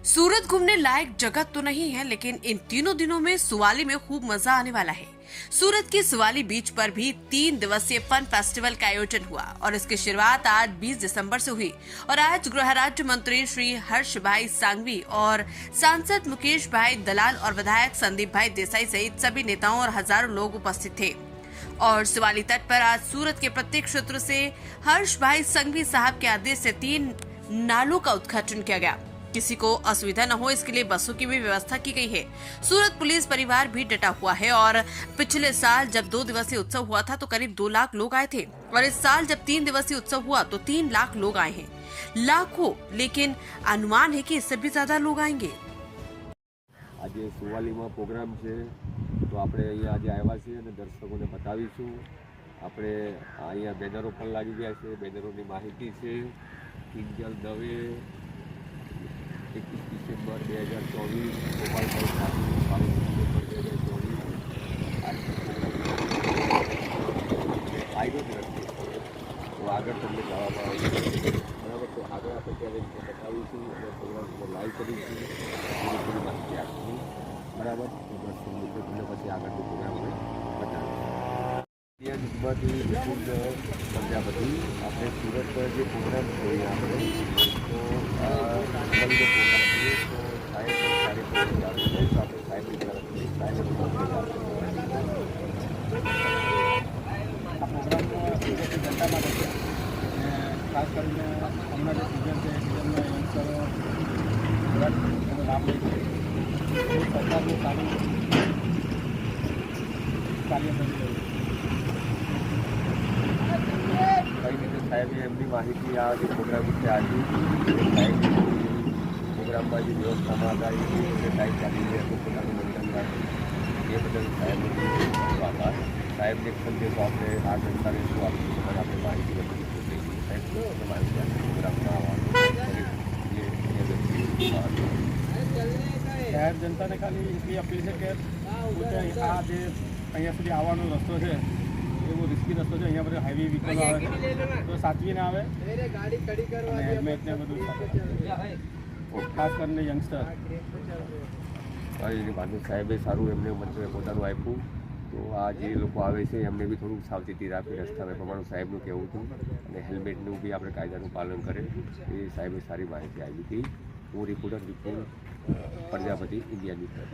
सूरत घूमने लायक जगह तो नहीं है, लेकिन इन तीनों दिनों में सुवाली में खूब मजा आने वाला है। सूरत की सुवाली बीच पर भी 3 दिवसीय फन फेस्टिवल का आयोजन हुआ और इसकी शुरुआत आज 20 दिसंबर से हुई। और आज गृह राज्य मंत्री श्री हर्ष भाई सांघवी और सांसद मुकेश भाई दलाल और विधायक संदीप भाई देसाई सहित सभी नेताओं और हजारों लोग उपस्थित थे। और शिवाली तट पर आज सूरत के प्रत्येक क्षेत्र से हर्ष भाई संघवी साहब के आदेश से 3 नालों का उद्घाटन किया गया। किसी को असुविधा न हो, इसके लिए बसों की भी व्यवस्था की गई है। सूरत पुलिस परिवार भी डटा हुआ है और पिछले साल जब 2 दिवसीय उत्सव हुआ था तो करीब 2 लाख लोग आए थे और इस साल जब 3 दिवसीय उत्सव हुआ तो 3 लाख लोग आए हैं। लाखों, लेकिन अनुमान है कि इससे भी ज्यादा लोग आएंगे। आज सुवाली में प्रोग्राम है तो આપણે અહીંયા આજે આવ્યા છીએ અને દર્શકોને બતાવીશું। આપણે અહીંયા બેનરો પણ લાગી ગયા છે, બેનરોની માહિતી છે। કિંજલ દવે 21 ડિસેમ્બર 2024 ગોપાલભાઈ સાધુ 22 ડિસેમ્બર 2024 આવ્યો જ નથી તો આગળ તમને જવામાં આવશે, બરાબર। તો આગળ આપણે ત્યારે બતાવીશું અને પ્રોગ્રામ લાઈવ કરીશું, પૂરી માહિતી આપીશું, બરાબર। તમને પછી આગળનો પ્રોગ્રામ બતાવીશું। નંબરથી વિપુલ પ્રજાપતિ આપણે સુરત પર જે પ્રોગ્રામ જોઈએ આપણે તો પ્રોગ્રામ છીએ તો સાહેબ સારી રીતે આવે છે તો આપણે સાહેબની તરફથી સાહેબ જનતા માટે છે ખાસ કરીને હમણાં જે સિઝન છે સિઝનમાં યંગસ્ટરો લાભ લે છે સરકારનું સારું કાર્ય કરી રહ્યું છે। કઈ રીતે સાહેબે એમની માહિતી આ જે પ્રોગ્રામ વિશે આપી, સાહેબની પ્રોગ્રામમાં જે વ્યવસ્થામાં હતા એ રીતે સાહેબ ચાલી રહ્યા તો પોતાનું યોગદાન આપે એ બદલ સાહેબનો ખૂબ આભાર। સાહેબને સંદેશો આપણે આ જનતાને શું આપીશું બદલ આપણે માહિતી બધી સાહેબ માહિતી આપી પ્રોગ્રામમાં આવવાનું શહેર જનતાને ખાલી એટલી અપીલ છે કે પોતે આ જે અહીંયા સુધી આવવાનો રસ્તો છે એવો રિસ્કી રસ્તો છે, અહીંયા બધા હાઈવે વ્હીકલો આવે તો સાચવીને આવે અને હેલ્મેટ ને બધું ખાસ કરીને યંગસ્ટર એની બાજુ સાહેબે સારું એમને મંત્રે પોતાનું આપ્યું તો આ જે લોકો આવે છે એમને બી થોડુંક સાવચેતી રાખે, રસ્તામાં પ્રમાણે સાહેબનું કહેવું હતું અને હેલ્મેટનું બી આપણે કાયદાનું પાલન કરે એ સાહેબે સારી માહિતી આવી હતી। હું રિપોર્ટર વિપુલ પ્રજાપતિ, ઇન્ડિયા ન્યૂઝ।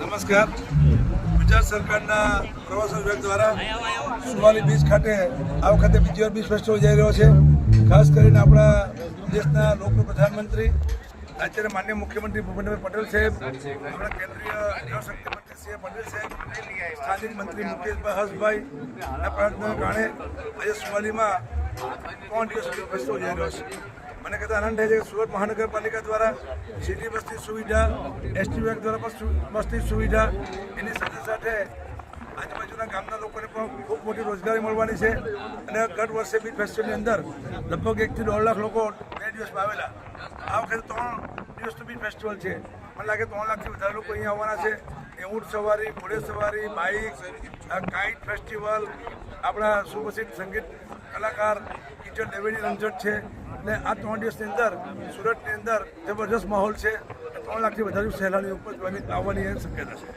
નમસ્કાર। ગુજરાત સરકારના પ્રવાસન વિભાગ દ્વારા સુવાલી બીચ ખાતે આ વખતે બીજી વાર બીચ ફેસ્ટિવલ જઈ રહ્યો છે। ખાસ કરીને આપણા દેશના લોકપ્રિય પ્રધાનમંત્રી રાજ્યના માનનીય મુખ્યમંત્રી ભૂપેન્દ્રભાઈ પટેલ સાહેબ, આપણા કેન્દ્રીય જળશક્તિ મંત્રી શ્રી પટેલ સાહેબ, સ્થાનિક મંત્રી મુકેશભાઈ હર્ષભાઈના પ્રયત્નોને કારણે આજે સુવાલીમાં 3 દિવસ બીચ ફેસ્ટિવલ જઈ રહ્યો છે। મને કહેતા આનંદ થાય છે કે સુરત મહાનગરપાલિકા દ્વારા સિટી બસની સુવિધા, એસટી વિભાગ દ્વારા પણ બસની સુવિધા, એની સાથે સાથે આજુબાજુના ગામના લોકોને પણ ખૂબ મોટી રોજગારી મળવાની છે અને ગત વર્ષે બીચ ફેસ્ટિવલની અંદર લગભગ 1 થી 1.5 લાખ લોકો 2 દિવસમાં આવેલા। આ વખતે 3 દિવસનું બીચ ફેસ્ટિવલ છે, મને લાગે 3 લાખથી વધારે લોકો અહીંયા આવવાના છે। એ ઊંટ સવારી, ઘોડે સવારી, બાઇક, કાઇટ ફેસ્ટિવલ, આપણા સુપ્રસિદ્ધ સંગીત કલાકાર કિચન દેવેની રમઝટ છે અને આ 3 દિવસની અંદર સુરતની અંદર જબરદસ્ત માહોલ છે। 3 લાખથી વધારે સહેલાણીઓ ઉપર આવવાની શક્યતા છે।